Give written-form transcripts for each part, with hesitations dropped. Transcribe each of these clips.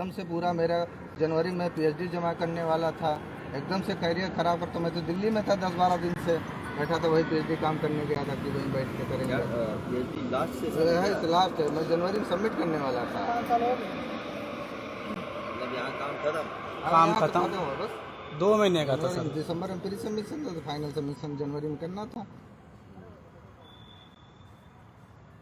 एकदम से पूरा मेरा जनवरी में पीएचडी जमा करने वाला था, एकदम से करियर खराब कर। तो मैं तो दिल्ली में था 10-12 दिन से बैठा था, वही पीएचडी काम करने गया था कि वहीं बैठ के करेंगे। लास्ट है, मैं जनवरी में सबमिट करने वाला था। यहाँ काम खत्म हो बस 2 महीने का था सर। दिसंबर में प्री सबमिशन था, तो फाइनल सबमिशन जनवरी में करना था।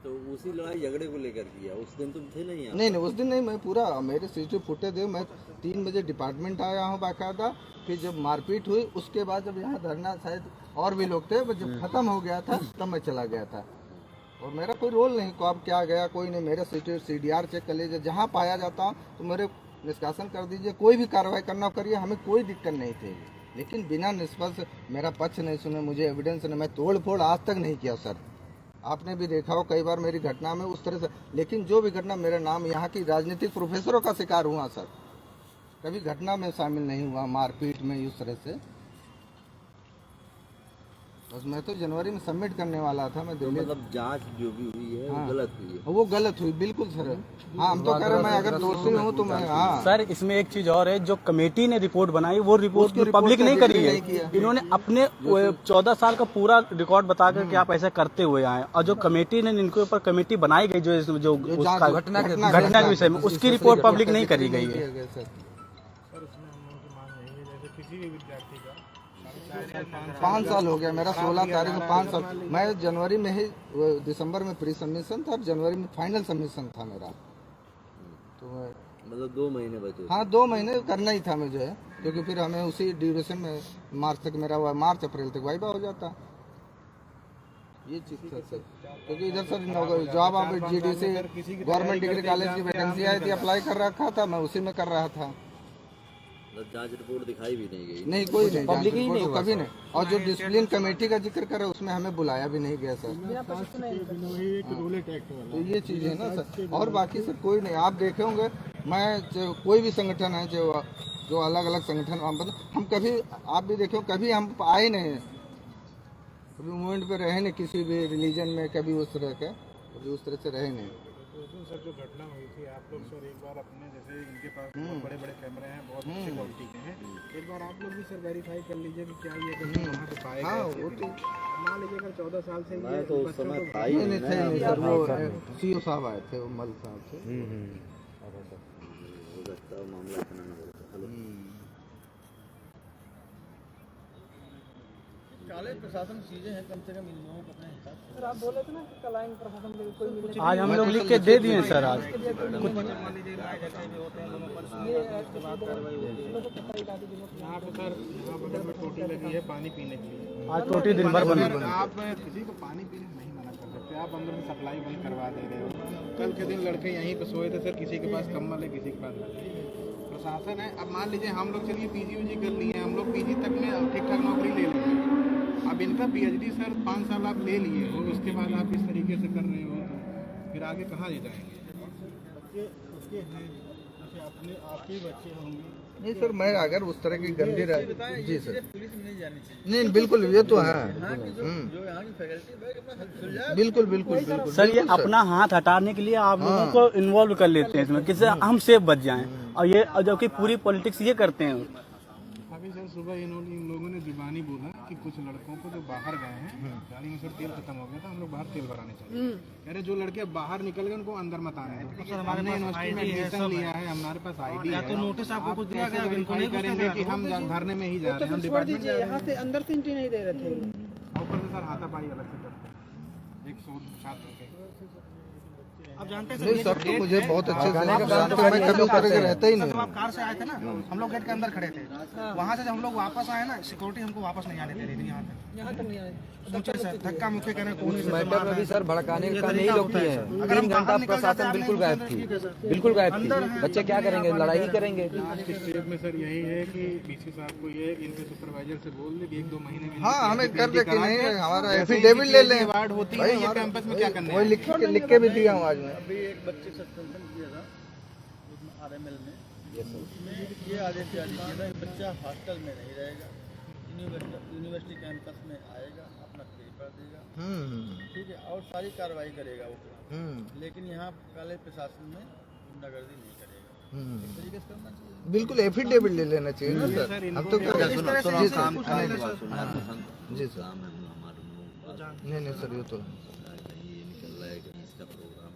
तो उसी लड़ाई झगड़े को लेकर किया, उस दिन तुम थे नहीं यहाँ? नहीं, उस दिन नहीं, मैं पूरा मेरे सीसीटीवी फुटेज है। मैं 3 बजे डिपार्टमेंट आया हूँ बाकायदा। फिर जब मारपीट हुई उसके बाद जब यहाँ धरना, शायद और भी लोग थे, जब खत्म हो गया था तब मैं चला गया था। और मेरा कोई रोल नहीं, कब क्या गया कोई नहीं। मेरा CDR चेक कर लीजिए, जहाँ पाया जाता हूँ तो मेरे निष्कासन कर दीजिए, कोई भी कार्रवाई करना करिए, हमें कोई दिक्कत नहीं थी। लेकिन बिना निष्पक्ष मेरा पक्ष नहीं सुने, मुझे एविडेंस नहीं, मैं तोड़ फोड़ आज तक नहीं किया सर। आपने भी देखा हो कई बार मेरी घटना में उस तरह से, लेकिन जो भी घटना, मेरा नाम यहाँ की राजनीतिक प्रोफेसरों का शिकार हुआ सर, कभी घटना में शामिल नहीं हुआ, मारपीट में इस तरह से। बस मैं तो जनवरी में सबमिट करने वाला था। मैं दिल्ली, मतलब जांच जो भी हुई है हाँ, वो गलत हुई है। वो गलत हुई बिल्कुल सर। हाँ, हम तो कह रहे हैं, मैं अगर दोषी हूँ तो मैं, हाँ सर इसमें एक चीज और है, जो कमेटी ने रिपोर्ट बनाई वो रिपोर्ट पब्लिक नहीं करी है। इन्होंने अपने 14 साल का पूरा रिकॉर्ड बताकर कि आप ऐसा करते हुए आए, और जो कमेटी ने इनके ऊपर कमेटी बनाई गई जो घटना के विषय में, उसकी रिपोर्ट पब्लिक नहीं करी गई है। 5 साल हो गया मेरा, 16 तारीख को 5 साल। मैं जनवरी में ही, दिसंबर में प्री सबमिशन था, जनवरी में फाइनल सबमिशन था मेरा। तो मतलब 2 महीने बचे। हाँ, 2 महीने करना ही था मुझे, क्योंकि फिर हमें उसी ड्यूरेशन में मार्च तक मेरा हुआ, मार्च अप्रैल तक वाइबा हो जाता। ये चीज था सर, क्योंकि इधर सर जॉब आप GDC गवर्नमेंट डिग्री कॉलेज की वैकेंसी आई थी, अप्लाई कर रखा था, मैं उसी में कर रहा था। जांच रिपोर्ट दिखाई भी नहीं गई? नहीं, कोई नहीं, पब्लिक ही नहीं, कभी नहीं। और जो डिसिप्लिन कमेटी का जिक्र करे उसमें हमें बुलाया भी नहीं गया सर। तो ये चीज है ना सर, और बाकी सर कोई नहीं। आप देखे होंगे, मैं कोई भी संगठन है जो अलग अलग संगठन, हम कभी, आप भी देखे, कभी हम आए नहीं, कभी मूवमेंट पे रहे नहीं, किसी भी रिलीजन में कभी उस तरह के, कभी उस तरह से रहे नहीं। सर जो घटना हुई थी, आप लोग सर एक बार अपने, जैसे इनके पास बहुत बड़े बड़े कैमरे हैं, बहुत अच्छी क्वालिटी के हैं, एक बार आप लोग भी सर वेरीफाई कर लीजिए कि क्या ये वहाँ पे पाए गए। वो तो मान लीजिए अगर 14 साल से मैं तो उस समय था ही नहीं सर, वो CO साहब आए थे, वो मल साहब थे। हो सकता है मामला इतना ना हो। काले प्रशासन चीजें हैं, कम से कम इन लोगों को अपने हिसाब से। सर आप बोले थे ना कि कलाइन प्रशासन में कोई मिले, आज हम लोग लिख के दे दिए सर। आज यहाँ पे सर, यहाँ बगल में टोटी लगी है पानी पीने के लिए। आज टोटी दिन भर बंद। आप किसी को पानी पीने नहीं मना कर सकते, आप अंदर में सप्लाई बंद करवा दे रहे हो। कल के दिन लड़के यहीं पे सोए थे सर, किसी के पास कम्बल है, किसी के पास प्रशासन है। अब मान लीजिए हम लोग चलिए PG कर लिए, हम लोग PG तक में ठीक ठाक नौकरी ले लेंगे। अब इनका PhD सर 5 साल आप ले लिए और उसके बाद आप इस तरीके से कर रहे हो, तो फिर आगे कहाँ ले जाएंगे? उसके हैं, जैसे अपने आपके बच्चे होंगे। नहीं सर, मैं अगर उस तरह की गंदी जी सर, पुलिस में नहीं जानी चाहिए। नहीं बिल्कुल, ये तो है, जो यहाँ की फैकल्टी बिल्कुल बिल्कुल बिल्कुल। सर ये अपना हाथ हटाने के लिए आप लोगों को इन्वॉल्व कर लेते हैं इसमें, किससे हम सेफ बच जाएं, और ये जबकि पूरी पॉलिटिक्स ये करते हैं। अभी सर सुबह इन लोगों ने जुबानी बोला कि कुछ लड़कों को जो बाहर गए हैं, गाड़ी में सर तेल खत्म हो गया था, हम लोग बाहर तेल भराने चले। कह रहे जो लड़के बाहर निकल गए उनको अंदर मत आने दो। सर हमने यूनिवर्सिटी में एडमिशन लिया है, हमारे पास ID है, तो नोटिस आपको कुछ दिया गया, इनको नहीं करेंगे कि हम धरने में ही जा रहे हैं, हम डिपार्टमेंट यहाँ से अंदर से एंट्री नहीं दे रहे थे। ऊपर से सर हाथापाई अलग से करते हैं 100 छात्र के। आप जानते हैं नहीं सर, तो मुझे बहुत अच्छे से जानते हैं, मैं कभी उस तरह के रहता ही नहीं। आप कार से आए थे ना, हम लोग गेट के अंदर खड़े थे, वहाँ से जब हम लोग वापस आए ना, सिक्योरिटी हमको वापस नहीं आने दे रही थी। यहाँ तक नहीं आए, सोचे सर धक्का मुक्के करने कौन इस मैटर में भी सर भड़काने का नहीं लोग किए हैं। 3 घंटा प्रशासन बिल्कुल गायब थी, बिल्कुल गायब थी। बच्चे क्या करेंगे, लड़ाई ही करेंगे। लास्ट स्टेप में सर यही है कि BC साहब को ये इनके सुपरवाइजर से बोल दे कि 1-2 महीने में हाँ, हमें कर दे कि नहीं, हमारा एफिडेविट ले लें, अवार्ड होती है ये कैंपस में क्या करना है। वही लिख के भी दिया हूँ आज मैं। अभी एक बच्चे सस्पेंशन किया था RML में, उसमें ये आदेश जारी किया था, बच्चा हॉस्टल में नहीं रहेगा, यूनिवर्सिटी कैंपस में आएगा, अपना पेपर देगा, ठीक है, और सारी कार्रवाई करेगा वो। लेकिन यहाँ काले प्रशासन में गुंडागर्दी नहीं करेगा। बिल्कुल एफिडेविट ले लेना चाहिए ना सर। हम तो जी सर, जी सर, नहीं सर, ये तो ये निकल रहा है कहीं इसका प्रोग्राम।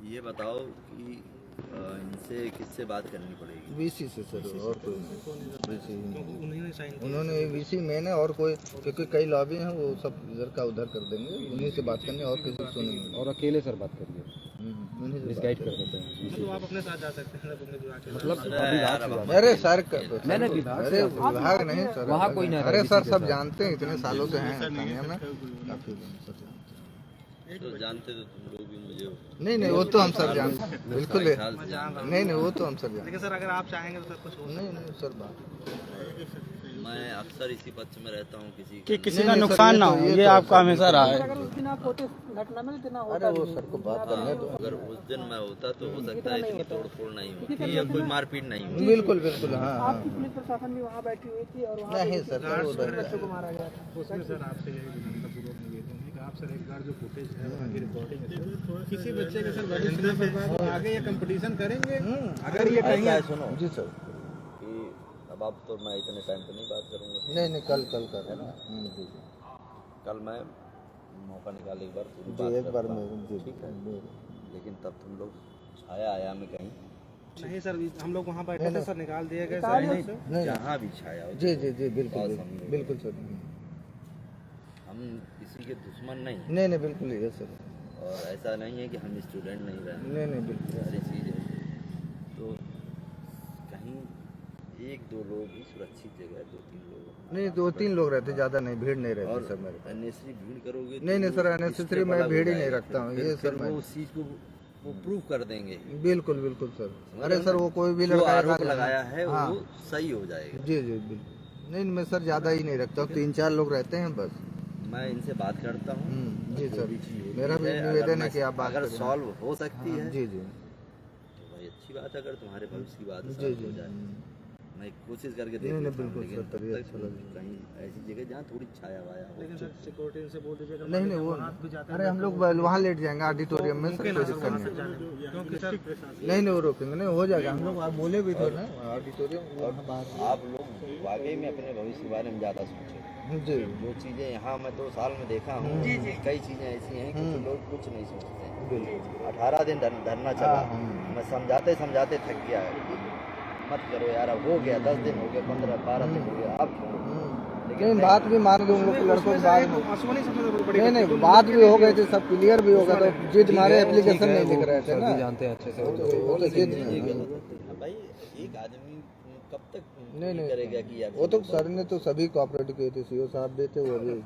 ये बताओ कि इनसे किससे बात करनी पड़ेगी? वीसी से सर, और कोई वीसी उन्होंने वीसी मैंने और कोई, क्योंकि कई लॉबी हैं वो सब इधर का उधर कर देंगे, उन्हीं से बात करनी और किसी को सुनेंगे। और अकेले सर बात करिए, मिसगाइड कर देते हैं। तो आप अपने साथ जा सकते हैं मतलब अरे सर, मैंने अरे विभाग नहीं सर, वहाँ कोई नहीं। अरे सर सब जानते हैं, इतने सालों से हैं थाने में, काफी सर तो जानते तो तुम लोग भी मुझे हो। नहीं वो तो हम सब जानते हैं, बिल्कुल नहीं वो तो हम सब जानते लेकिन सर अगर आप चाहेंगे तो सब कुछ हो। हैं। नहीं सर, बात मैं अक्सर इसी पक्ष में रहता हूँ कि कि किसी का नुकसान ना हो, ये आपका हमेशा रहा है। अरे वो सर को बात करने दो। अगर उस दिन मैं होता तो हो सकता है इतनी तोड़ फोड़ नहीं होती या कोई मारपीट नहीं होती। बिल्कुल हाँ। पुलिस प्रशासन भी वहाँ बैठी हुई थी और वहाँ नहीं सर, उधर बच्चों को मारा गया था। उसमें सर आपसे यही विनम्रपूर्वक निवेदन है कि आप सर एक बार जो फुटेज है वहाँ की रिकॉर्डिंग है, किसी बच्चे के सर वजन के बाद आगे ये कंपटीशन करेंगे। अगर ये कहीं सुनो जी सर, कि अब तो मैं इतने टाइम पे नहीं बात करूँगा। नहीं कल कर ना जी। कल मैं मौका निकाल एक बार पूरी जी बात एक बार करता में हूँ, जी ठीक है। लेकिन तब तुम लोग छाया आया में कहीं नहीं सर, हम लोग वहाँ बैठे थे सर, निकाल दिए गए नहीं जहाँ भी छाया हो, जी बिल्कुल सर, हम किसी के दुश्मन नहीं हैं। नहीं बिल्कुल ये सर, और ऐसा नहीं है कि हम स्टूडेंट नहीं रहे, नहीं बिल्कुल सारी चीज़ है। तो कहीं एक दो लोग ही सुरक्षित जगह, 2-3 लोग नहीं 2-3 लोग रहते, ज्यादा नहीं, भीड़ नहीं रहती और सर मेरे। अननेसेसरी भीड़ करोगे तो नहीं सर, अननेसेसरी मैं भीड़ ही नहीं रखता हूँ, ये सर वो मैं उस चीज़ को वो प्रूव कर देंगे। बिल्कुल सर। अरे सर वो कोई भी जो लड़का आरोप लगाया है हाँ। वो सही हो जाएगा। जी बिल्कुल। नहीं मैं सर ज्यादा ही नहीं रखता हूँ, 3-4 लोग रहते हैं बस। मैं इनसे बात करता हूँ जी जो सर, भी चीज़ होती मेरा भी है, निवेदन है अगर कि आप बात अगर करें। सॉल्व हो सकती है जी तो भाई अच्छी बात है। अगर तुम्हारे भविष्य की बात जी सॉल्व हो जाए, मैं कोशिश करके देख नहीं, लेता हूँ, बिल्कुल लेकिन सर, तब तभी तक अच्छा लगेगा। कहीं ऐसी जगह जहाँ थोड़ी छाया वाया हो। लेकिन सर सिक्योरिटी से बोल दीजिएगा। नहीं वो अरे हम लोग वहाँ लेट जाएंगे ऑडिटोरियम में, सर कोई दिक्कत नहीं। क्योंकि सर नहीं वो रोकेंगे नहीं, हो जाएगा। हम लोग आप बोले भी थे ना ऑडिटोरियम आप लोग वाकई में अपने भविष्य के बारे में ज़्यादा सोचो। जी जो चीज़ें यहाँ मैं 2 साल में देखा हूँ, कई चीज़ें ऐसी हैं कि लोग कुछ नहीं सोचते हैं। 18 दिन धरना चला, मैं समझाते थक गया, मत करो यार, अब हो गया 10 दिन हो गए, 15-12 दिन हो गए, अब छोड़ो। लेकिन बात भी मान गए उन लोग के लड़कों की बात आसमानी सबसे बड़ी नहीं बात भी हो गई थी, सब क्लियर भी हो गया, तो जिद मारे एप्लीकेशन नहीं लिख रहे थे ना, जानते हैं अच्छे से। वो तो जिद ये गलत है भाई। एक आदमी कब तक नहीं करेगा कि यार वो तो सर ने तो सभी कोऑपरेट किए थे, सीओ साहब भी थे, वो भी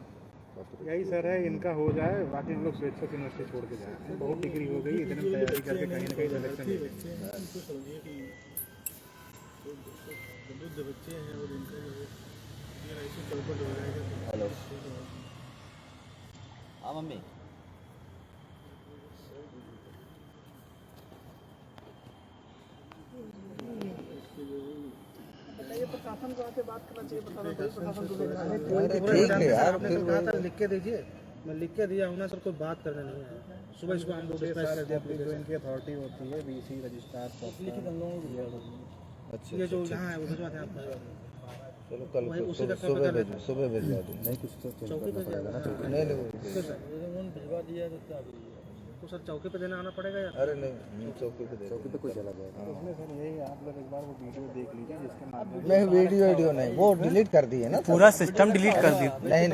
यही सर है, इनका हो जाए, बाकी हम लोग स्वेच्छा से यूनिवर्सिटी छोड़ के जाए। बहुत डिग्री हो गई, इतने तैयारी करके कहीं ना कहीं सिलेक्शन ले लेंगे। हेलो, हाँ मम्मी। बताइए प्रशासन को आके बात करना चाहिए, प्रशासन को भेजना है। ठीक है यार, आपने तो कहा था लिख के दीजिए, मैं लिख के दिया हूँ ना सर, कोई बात करने नहीं है। सुबह इसको हम लोग जो इनकी अथॉरिटी होती है, बीसी रजिस्ट्रार, अच्छा ये जो यहाँ है वो भिजवाते हैं आपको। चलो कल सुबह भेजवा दूँ। नहीं कुछ तो चौकी पे नहीं भिजवा दिया तो सर चौकी पे देना आना पड़ेगा यार। अरे नहीं चौकी पे कोई चला जाएगा। उसमें सर यही आप लोग एक बार वो वीडियो देख लीजिए जिसके माध्यम नहीं वीडियो नहीं, वो डिलीट कर दिए ना, पूरा सिस्टम डिलीट कर दिया। नहीं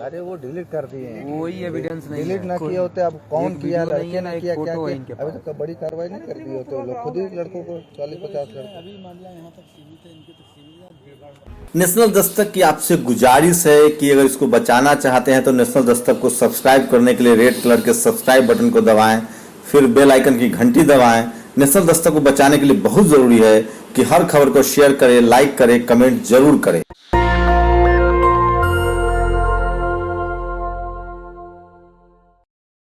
अरे वो डिलीट कर दिए हैं, वही एविडेंस नहीं डिलीट ना किए होते, अब कौन किया, लड़के ने किया, क्या किया, अभी तक बड़ी कार्रवाई नहीं कर दी होते लोग, खुद ही लड़कों को 40-50 लड़के। नेशनल दस्तक की आपसे गुजारिश है कि अगर इसको बचाना चाहते हैं तो नेशनल दस्तक को सब्सक्राइब करने के लिए रेड कलर के सब्सक्राइब बटन को दबाएं, फिर बेल आइकन की घंटी दबाएं। नेशनल दस्तक को बचाने के लिए बहुत जरूरी है कि हर खबर को शेयर करें, लाइक करें, कमेंट जरूर करें।